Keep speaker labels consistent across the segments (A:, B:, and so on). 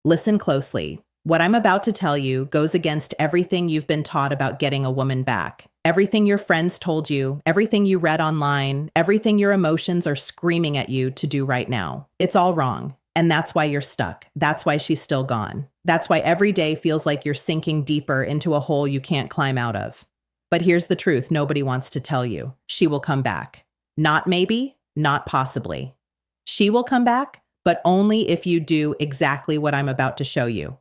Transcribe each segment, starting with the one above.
A: Listen closely. What I'm about to tell you goes against everything you've been taught about getting a woman back. Everything your friends told you, everything you read online, everything your emotions are screaming at you to do right now. It's all wrong. And that's why you're stuck. That's why she's still gone. That's why every day feels like you're sinking deeper into a hole you can't climb out of. But here's the truth nobody wants to tell you. She will come back. Not maybe, not possibly. She will come back, but only if you do exactly what I'm about to show you.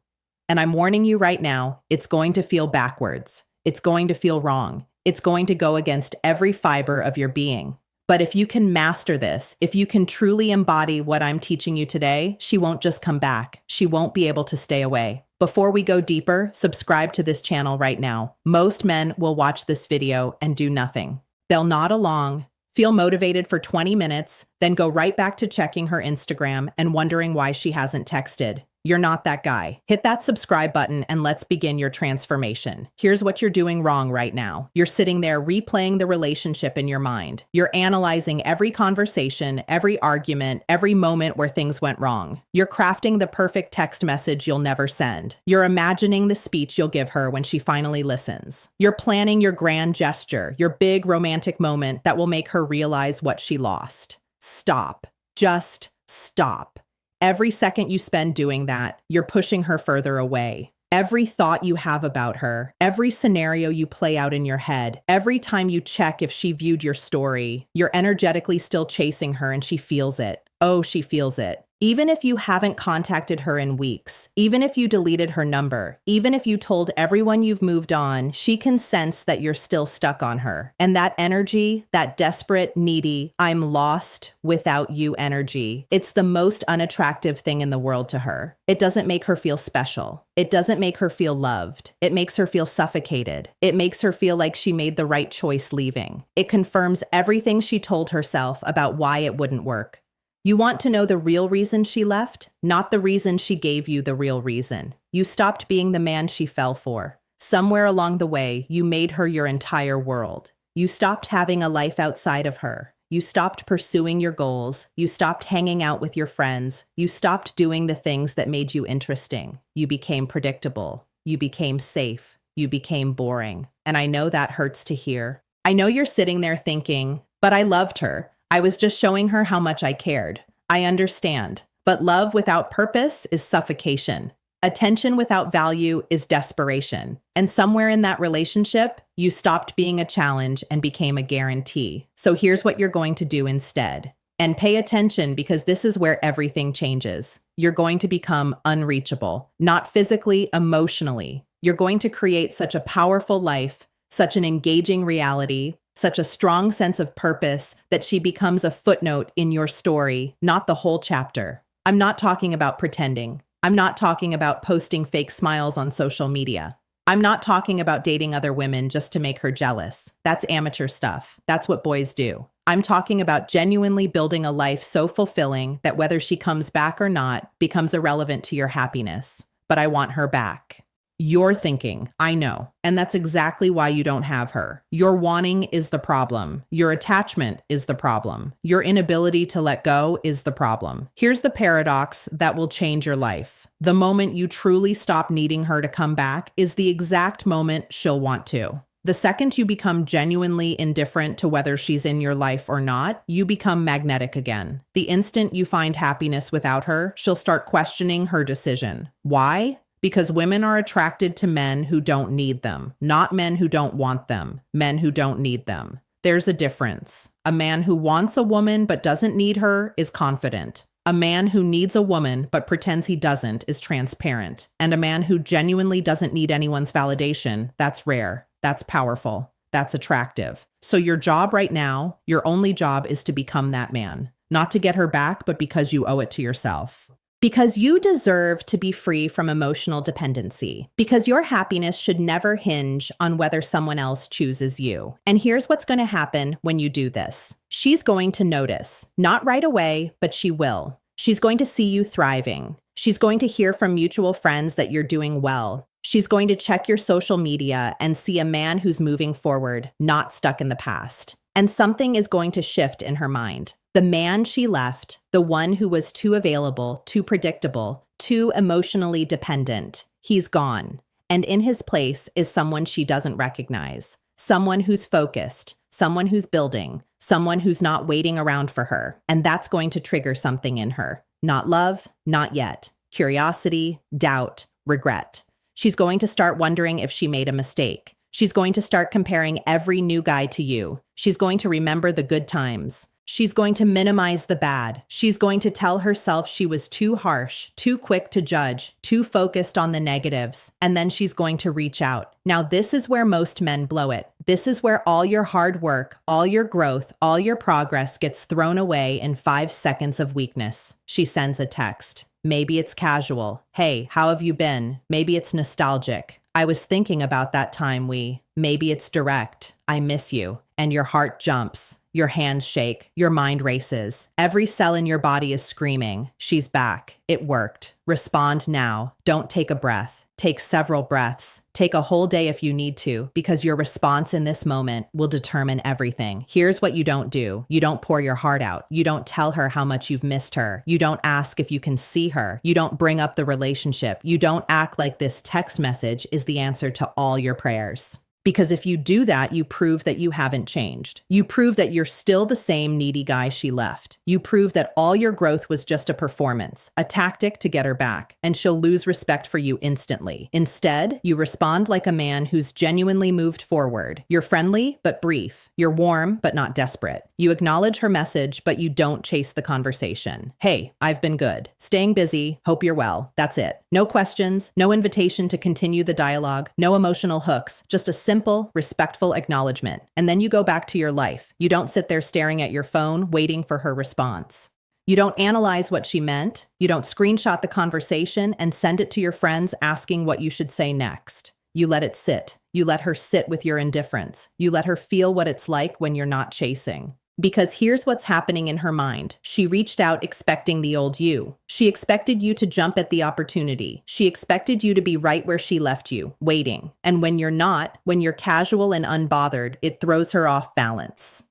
A: And I'm warning you right now, it's going to feel backwards. It's going to feel wrong. It's going to go against every fiber of your being. But if you can master this, if you can truly embody what I'm teaching you today, she won't just come back. She won't be able to stay away. Before we go deeper, subscribe to this channel right now. Most men will watch this video and do nothing. They'll nod along, feel motivated for 20 minutes, then go right back to checking her Instagram and wondering why she hasn't texted. You're not that guy. Hit that subscribe button and let's begin your transformation. Here's what you're doing wrong right now. You're sitting there replaying the relationship in your mind. You're analyzing every conversation, every argument, every moment where things went wrong. You're crafting the perfect text message you'll never send. You're imagining the speech you'll give her when she finally listens. You're planning your grand gesture, your big romantic moment that will make her realize what she lost. Stop. Just stop. Every second you spend doing that, you're pushing her further away. Every thought you have about her, every scenario you play out in your head, every time you check if she viewed your story, you're energetically still chasing her and she feels it. Oh, she feels it. Even if you haven't contacted her in weeks, even if you deleted her number, even if you told everyone you've moved on, she can sense that you're still stuck on her. And that energy, that desperate, needy, I'm lost without you energy, it's the most unattractive thing in the world to her. It doesn't make her feel special. It doesn't make her feel loved. It makes her feel suffocated. It makes her feel like she made the right choice leaving. It confirms everything she told herself about why it wouldn't work. You want to know the real reason she left, not the reason she gave you the real reason. You stopped being the man she fell for. Somewhere along the way, you made her your entire world. You stopped having a life outside of her. You stopped pursuing your goals. You stopped hanging out with your friends. You stopped doing the things that made you interesting. You became predictable. You became safe. You became boring. And I know that hurts to hear. I know you're sitting there thinking, but I loved her. I was just showing her how much I cared. I understand. But love without purpose is suffocation. Attention without value is desperation. And somewhere in that relationship, you stopped being a challenge and became a guarantee. So here's what you're going to do instead. And pay attention because this is where everything changes. You're going to become unreachable, not physically, emotionally. You're going to create such a powerful life, such an engaging reality, such a strong sense of purpose that she becomes a footnote in your story, not the whole chapter. I'm not talking about pretending. I'm not talking about posting fake smiles on social media. I'm not talking about dating other women just to make her jealous. That's amateur stuff. That's what boys do. I'm talking about genuinely building a life so fulfilling that whether she comes back or not becomes irrelevant to your happiness. But I want her back. You're thinking, I know, and that's exactly why you don't have her. Your wanting is the problem. Your attachment is the problem. Your inability to let go is the problem. Here's the paradox that will change your life. The moment you truly stop needing her to come back is the exact moment she'll want to. The second you become genuinely indifferent to whether she's in your life or not, you become magnetic again. The instant you find happiness without her, she'll start questioning her decision. Why? Because women are attracted to men who don't need them, not men who don't want them, men who don't need them. There's a difference. A man who wants a woman but doesn't need her is confident. A man who needs a woman but pretends he doesn't is transparent. And a man who genuinely doesn't need anyone's validation, that's rare, that's powerful, that's attractive. So your job right now, your only job is to become that man. Not to get her back, but because you owe it to yourself. Because you deserve to be free from emotional dependency. Because your happiness should never hinge on whether someone else chooses you. And here's what's going to happen when you do this. She's going to notice. Not right away, but she will. She's going to see you thriving. She's going to hear from mutual friends that you're doing well. She's going to check your social media and see a man who's moving forward, not stuck in the past. And something is going to shift in her mind. The man she left, the one who was too available, too predictable, Too emotionally dependent. He's gone. And in his place is someone she doesn't recognize. Someone who's focused. Someone who's building. Someone who's not waiting around for her. And that's going to trigger something in her. Not love, not yet. Curiosity, doubt, regret. She's going to start wondering if she made a mistake. She's going to start comparing every new guy to you. She's going to remember the good times. She's going to minimize the bad. She's going to tell herself she was too harsh, too quick to judge, too focused on the negatives. And then she's going to reach out. Now, this is where most men blow it. This is where all your hard work, all your growth, all your progress gets thrown away in 5 seconds of weakness. She sends a text. Maybe it's casual. Hey, how have you been? Maybe it's nostalgic. I was thinking about that time Maybe it's direct. I miss you. And your heart jumps. Your hands shake. Your mind races. Every cell in your body is screaming. She's back. It worked. Respond now. Don't take a breath. Take several breaths. Take a whole day if you need to, because your response in this moment will determine everything. Here's what you don't do. You don't pour your heart out. You don't tell her how much you've missed her. You don't ask if you can see her. You don't bring up the relationship. You don't act like this text message is the answer to all your prayers. Because if you do that, you prove that you haven't changed. You prove that you're still the same needy guy she left. You prove that all your growth was just a performance, a tactic to get her back, and she'll lose respect for you instantly. Instead, you respond like a man who's genuinely moved forward. You're friendly, but brief. You're warm, but not desperate. You acknowledge her message, but you don't chase the conversation. Hey, I've been good. Staying busy. Hope you're well. That's it. No questions, no invitation to continue the dialogue, no emotional hooks, just a simple, respectful acknowledgement. And then you go back to your life. You don't sit there staring at your phone, waiting for her response. You don't analyze what she meant. You don't screenshot the conversation and send it to your friends asking what you should say next. You let it sit. You let her sit with your indifference. You let her feel what it's like when you're not chasing. Because here's what's happening in her mind. She reached out expecting the old you. She expected you to jump at the opportunity. She expected you to be right where she left you, waiting. And when you're not, when you're casual and unbothered, it throws her off balance.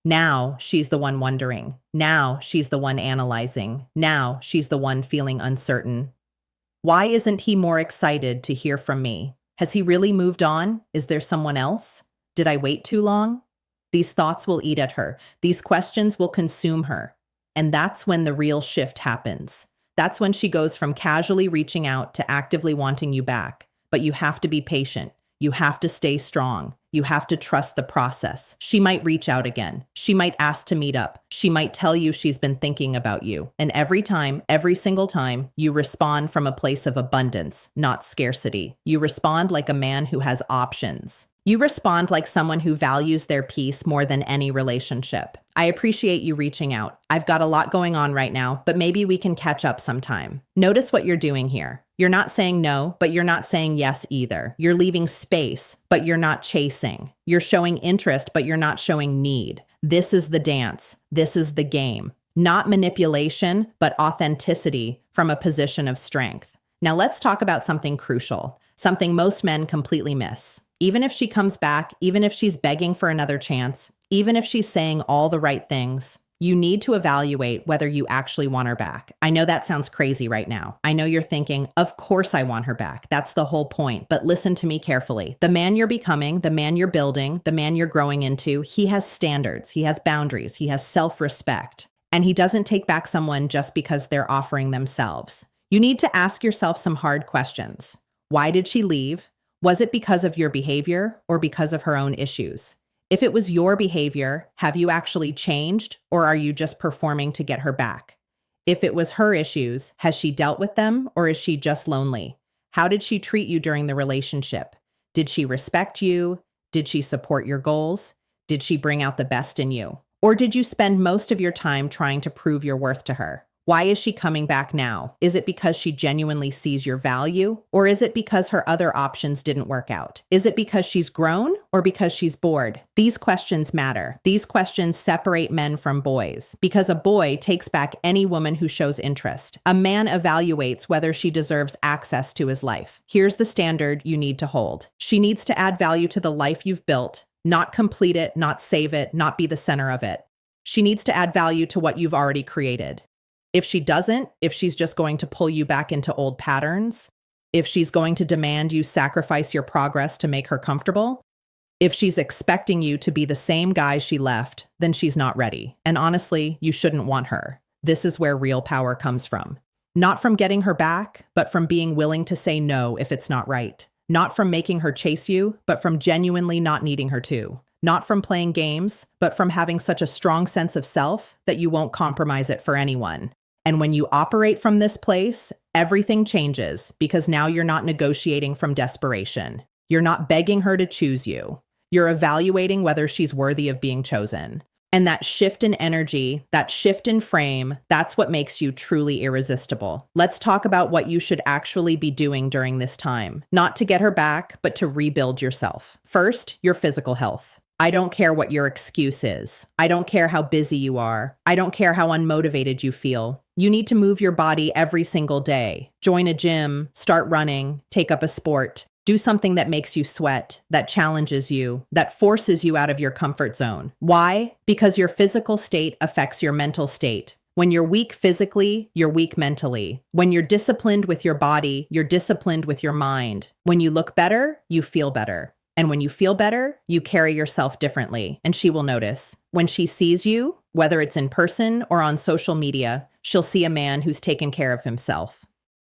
A: Now she's the one wondering. Now she's the one analyzing. Now she's the one feeling uncertain. Why isn't he more excited to hear from me? Has he really moved on? Is there someone else? Did I wait too long? These thoughts will eat at her. These questions will consume her. And that's when the real shift happens. That's when she goes from casually reaching out to actively wanting you back. But you have to be patient. You have to stay strong. You have to trust the process. She might reach out again. She might ask to meet up. She might tell you she's been thinking about you. And every time, every single time, you respond from a place of abundance, not scarcity. You respond like a man who has options. You respond like someone who values their peace more than any relationship. I appreciate you reaching out. I've got a lot going on right now, but maybe we can catch up sometime. Notice what you're doing here. You're not saying no, but you're not saying yes either. You're leaving space, but you're not chasing. You're showing interest, but you're not showing need. This is the dance. This is the game. Not manipulation, but authenticity from a position of strength. Now let's talk about something crucial, something most men completely miss. Even if she comes back, even if she's begging for another chance, even if she's saying all the right things, you need to evaluate whether you actually want her back. I know that sounds crazy right now. I know you're thinking, of course I want her back. That's the whole point. But listen to me carefully. The man you're becoming, the man you're building, the man you're growing into, he has standards, he has boundaries, he has self-respect. And he doesn't take back someone just because they're offering themselves. You need to ask yourself some hard questions. Why did she leave? Was it because of your behavior or because of her own issues? If it was your behavior, have you actually changed, or are you just performing to get her back? If it was her issues, has she dealt with them, or is she just lonely? How did she treat you during the relationship? Did she respect you? Did she support your goals? Did she bring out the best in you? Or did you spend most of your time trying to prove your worth to her? Why is she coming back now? Is it because she genuinely sees your value? Or is it because her other options didn't work out? Is it because she's grown or because she's bored? These questions matter. These questions separate men from boys, because a boy takes back any woman who shows interest. A man evaluates whether she deserves access to his life. Here's the standard you need to hold. She needs to add value to the life you've built, not complete it, not save it, not be the center of it. She needs to add value to what you've already created. If she doesn't, if she's just going to pull you back into old patterns, if she's going to demand you sacrifice your progress to make her comfortable, if she's expecting you to be the same guy she left, then she's not ready. And honestly, you shouldn't want her. This is where real power comes from. Not from getting her back, but from being willing to say no if it's not right. Not from making her chase you, but from genuinely not needing her to. Not from playing games, but from having such a strong sense of self that you won't compromise it for anyone. And when you operate from this place, everything changes because now you're not negotiating from desperation. You're not begging her to choose you. You're evaluating whether she's worthy of being chosen. And that shift in energy, that shift in frame, that's what makes you truly irresistible. Let's talk about what you should actually be doing during this time. Not to get her back, but to rebuild yourself. First, your physical health. I don't care what your excuse is. I don't care how busy you are. I don't care how unmotivated you feel. You need to move your body every single day. Join a gym, start running, take up a sport. Do something that makes you sweat, that challenges you, that forces you out of your comfort zone. Why? Because your physical state affects your mental state. When you're weak physically, you're weak mentally. When you're disciplined with your body, you're disciplined with your mind. When you look better, you feel better. And when you feel better, you carry yourself differently, and she will notice. When she sees you, whether it's in person or on social media, she'll see a man who's taken care of himself.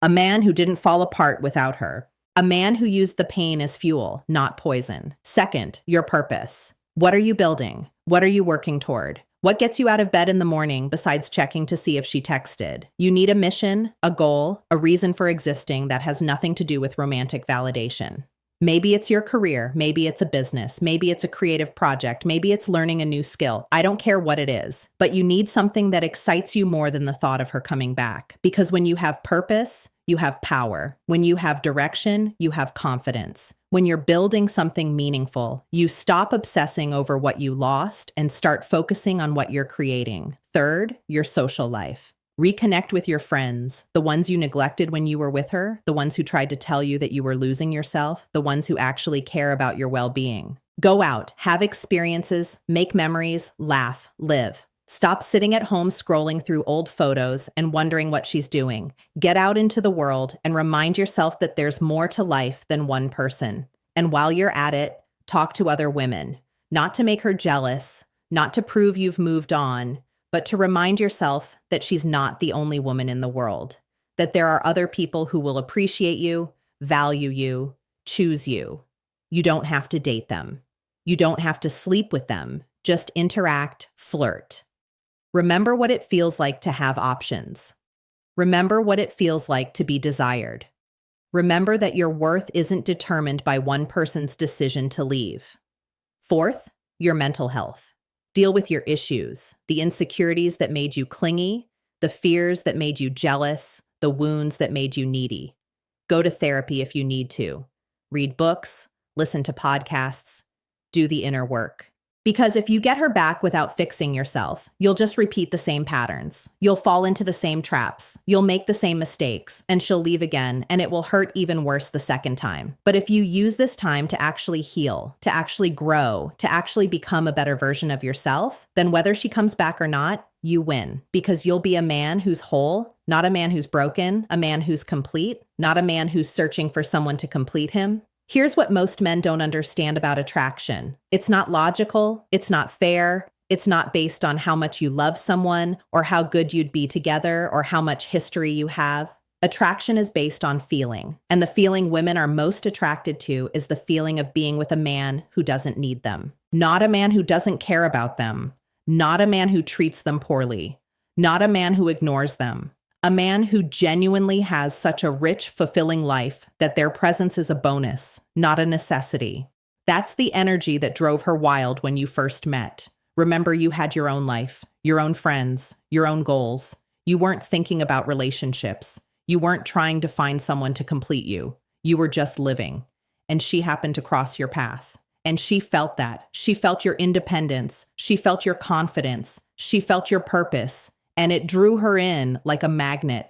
A: A man who didn't fall apart without her. A man who used the pain as fuel, not poison. Second, your purpose. What are you building? What are you working toward? What gets you out of bed in the morning besides checking to see if she texted? You need a mission, a goal, a reason for existing that has nothing to do with romantic validation. Maybe it's your career, maybe it's a business, maybe it's a creative project, maybe it's learning a new skill. I don't care what it is, but you need something that excites you more than the thought of her coming back. Because when you have purpose, you have power. When you have direction, you have confidence. When you're building something meaningful, you stop obsessing over what you lost and start focusing on what you're creating. Third, your social life. Reconnect with your friends, the ones you neglected when you were with her, the ones who tried to tell you that you were losing yourself, the ones who actually care about your well-being. Go out, have experiences, make memories, laugh, live. Stop sitting at home scrolling through old photos and wondering what she's doing. Get out into the world and remind yourself that there's more to life than one person. And while you're at it, talk to other women. Not to make her jealous, not to prove you've moved on, but to remind yourself that she's not the only woman in the world, that there are other people who will appreciate you, value you, choose you. You don't have to date them. You don't have to sleep with them. Just interact, flirt. Remember what it feels like to have options. Remember what it feels like to be desired. Remember that your worth isn't determined by one person's decision to leave. Fourth, your mental health. Deal with your issues, the insecurities that made you clingy, the fears that made you jealous, the wounds that made you needy. Go to therapy if you need to. Read books, listen to podcasts, do the inner work. Because if you get her back without fixing yourself, you'll just repeat the same patterns. You'll fall into the same traps. You'll make the same mistakes, and she'll leave again, and it will hurt even worse the second time. But if you use this time to actually heal, to actually grow, to actually become a better version of yourself, then whether she comes back or not, you win. Because you'll be a man who's whole, not a man who's broken, a man who's complete, not a man who's searching for someone to complete him. Here's what most men don't understand about attraction. It's not logical, it's not fair, it's not based on how much you love someone or how good you'd be together or how much history you have. Attraction is based on feeling, and the feeling women are most attracted to is the feeling of being with a man who doesn't need them. Not a man who doesn't care about them, not a man who treats them poorly, not a man who ignores them. A man who genuinely has such a rich, fulfilling life that their presence is a bonus, not a necessity. That's the energy that drove her wild when you first met. Remember, you had your own life, your own friends, your own goals. You weren't thinking about relationships. You weren't trying to find someone to complete you. You were just living. And she happened to cross your path. And she felt that. She felt your independence. She felt your confidence. She felt your purpose. And it drew her in like a magnet.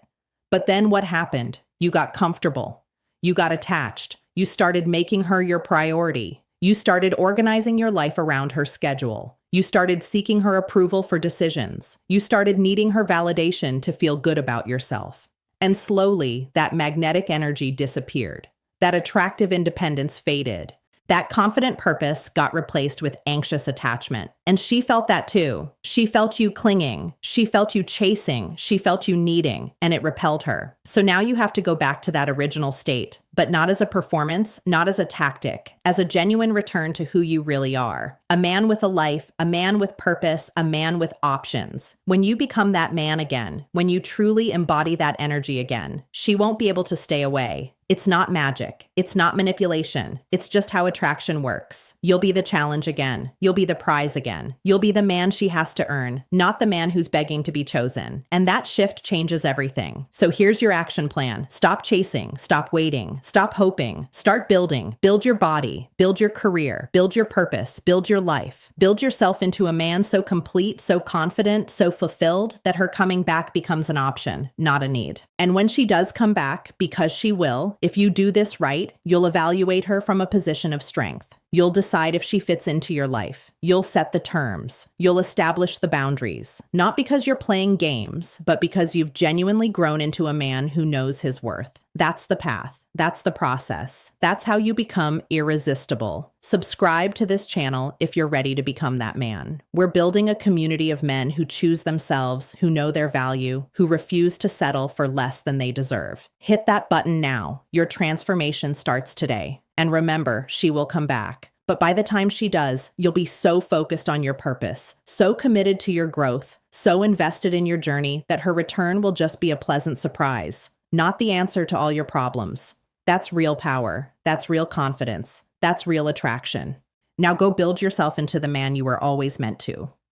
A: But then what happened? You got comfortable. You got attached. You started making her your priority. You started organizing your life around her schedule. You started seeking her approval for decisions. You started needing her validation to feel good about yourself. And slowly, that magnetic energy disappeared. That attractive independence faded. That confident purpose got replaced with anxious attachment. And she felt that too. She felt you clinging. She felt you chasing. She felt you needing, and it repelled her. So now you have to go back to that original state, but not as a performance, not as a tactic, as a genuine return to who you really are. A man with a life, a man with purpose, a man with options. When you become that man again, when you truly embody that energy again, she won't be able to stay away. It's not magic. It's not manipulation. It's just how attraction works. You'll be the challenge again. You'll be the prize again. You'll be the man she has to earn, not the man who's begging to be chosen. And that shift changes everything. So here's your action plan. Stop chasing. Stop waiting. Stop hoping. Start building. Build your body. Build your career. Build your purpose. Build your life. Build yourself into a man so complete, so confident, so fulfilled that her coming back becomes an option, not a need. And when she does come back, because she will, if you do this right, you'll evaluate her from a position of strength. You'll decide if she fits into your life. You'll set the terms. You'll establish the boundaries. Not because you're playing games, but because you've genuinely grown into a man who knows his worth. That's the path. That's the process. That's how you become irresistible. Subscribe to this channel if you're ready to become that man. We're building a community of men who choose themselves, who know their value, who refuse to settle for less than they deserve. Hit that button now. Your transformation starts today. And remember, she will come back. But by the time she does, you'll be so focused on your purpose, so committed to your growth, so invested in your journey that her return will just be a pleasant surprise, not the answer to all your problems. That's real power. That's real confidence. That's real attraction. Now go build yourself into the man you were always meant to.